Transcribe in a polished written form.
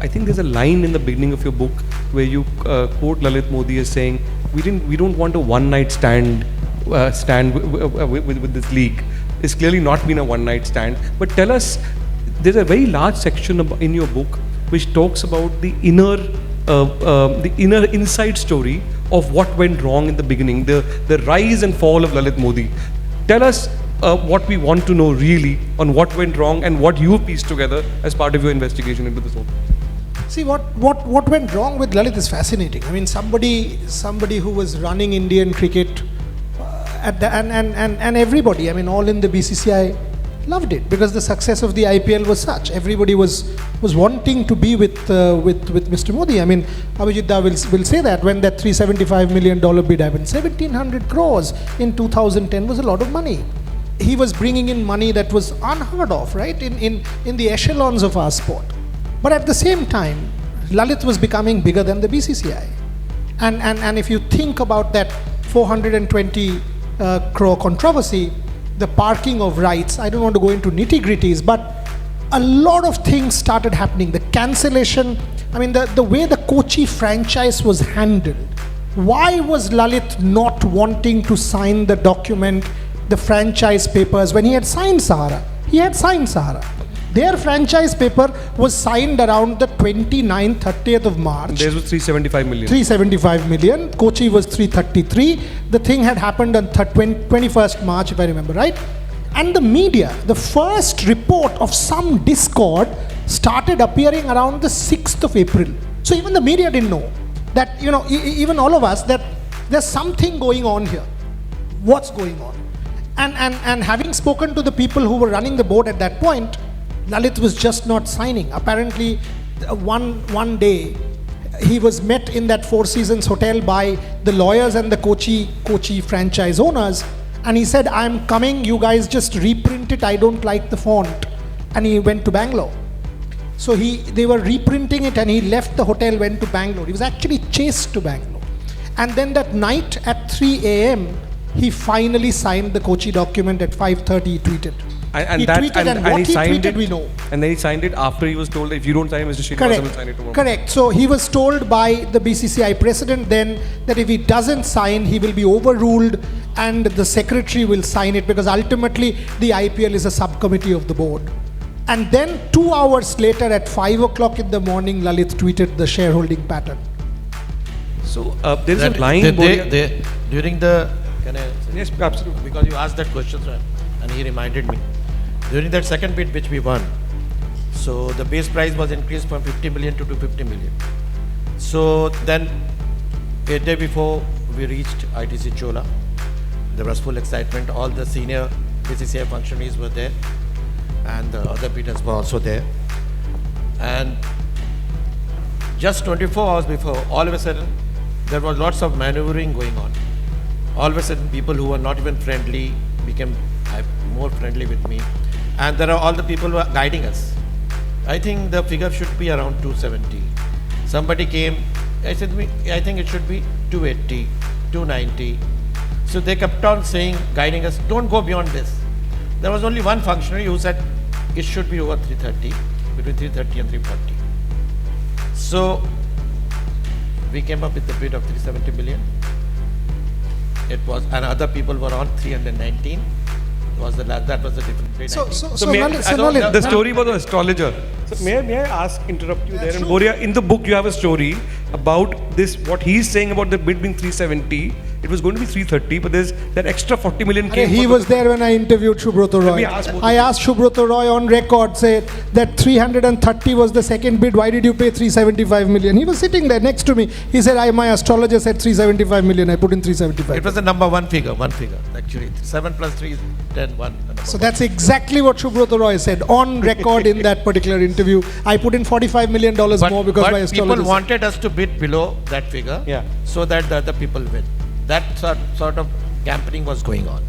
I think there's a line in the beginning of your book where you quote Lalit Modi as saying, we don't want a one-night stand with this league. It's clearly not been a one-night stand. But tell us, there's a very large section in your book which talks about the inner inside story of what went wrong in the beginning, the rise and fall of Lalit Modi. Tell us what we want to know really on what went wrong and what you pieced together as part of your investigation into this whole. See, what went wrong with Lalit is fascinating. I mean, somebody who was running Indian cricket and everybody, I mean, all in the BCCI loved it because the success of the IPL was such. Everybody was wanting to be with Mr. Modi. I mean, Abhijit Da will say that when that $375 million bid happened, 1,700 crores in 2010 was a lot of money. He was bringing in money that was unheard of, right, in the echelons of our sport. But at the same time, Lalit was becoming bigger than the BCCI. And if you think about that 420 crore controversy, the parking of rights, I don't want to go into nitty-gritties, but a lot of things started happening. The cancellation, I mean, the way the Kochi franchise was handled. Why was Lalit not wanting to sign the document, the franchise papers, when he had signed Sahara? He had signed Sahara. Their franchise paper was signed around the 29th, 30th of March. Theirs was 375 million. 375 million. Kochi was 333. The thing had happened on 21st March, if I remember right. And the media, the first report of some discord started appearing around the 6th of April. So even the media didn't know that, you know, even all of us, that there's something going on here. What's going on? And having spoken to the people who were running the board at that point, Lalit was just not signing. Apparently, one day, he was met in that Four Seasons hotel by the lawyers and the Kochi franchise owners. And he said, I'm coming, you guys just reprint it, I don't like the font. And he went to Bangalore. So they were reprinting it and he left the hotel, went to Bangalore. He was actually chased to Bangalore. And then that night at 3 a.m., he finally signed the Kochi document at 5:30, he tweeted. And he signed it, we know. And then he signed it after he was told, if you don't sign, Mr. Srinivasa will sign it tomorrow. Correct. So he was told by the BCCI president then that if he doesn't sign, he will be overruled and the secretary will sign it, because ultimately the IPL is a subcommittee of the board. And then 2 hours later at 5 o'clock in the morning, Lalit tweeted the shareholding pattern. So there is a line. During the, can I say? Yes, absolutely. Because you asked that question, sir, and he reminded me. During that second bid which we won, so the base price was increased from 50 million to 250 million. So then a day before we reached ITC Chola, there was full excitement. All the senior BCCI functionaries were there and the other bidders were also there. And just 24 hours before, all of a sudden, there was lots of maneuvering going on. All of a sudden, people who were not even friendly became more friendly with me. And there are all the people who are guiding us. I think the figure should be around 270. Somebody came, I said, I think it should be 280, 290. So they kept on saying, guiding us, don't go beyond this. There was only one functionary who said it should be over 330, between 330 and 340. So we came up with the bid of 370 million. It was, and other people were on 319. That was the different bid. The story was an astrologer. So may I ask, interrupt you there? And Boria, in the book you have a story about this, what he's saying about the bid being 370. It was going to be 330, but there's that extra 40 million came. He was there when I interviewed Subrata Roy. I asked Subrata Roy on record, say that 330 was the second bid. Why did you pay 375 million? He was sitting there next to me. He said, my astrologer said 375 million. I put in 375. It was the number one figure actually. 7 plus 3 is 10, 1. So that's exactly what Subrata Roy said on record in that particular interview. I put in $45 million more because my astrologer people wanted us to bid below that figure, so that the other people win. That sort of campaigning was going on.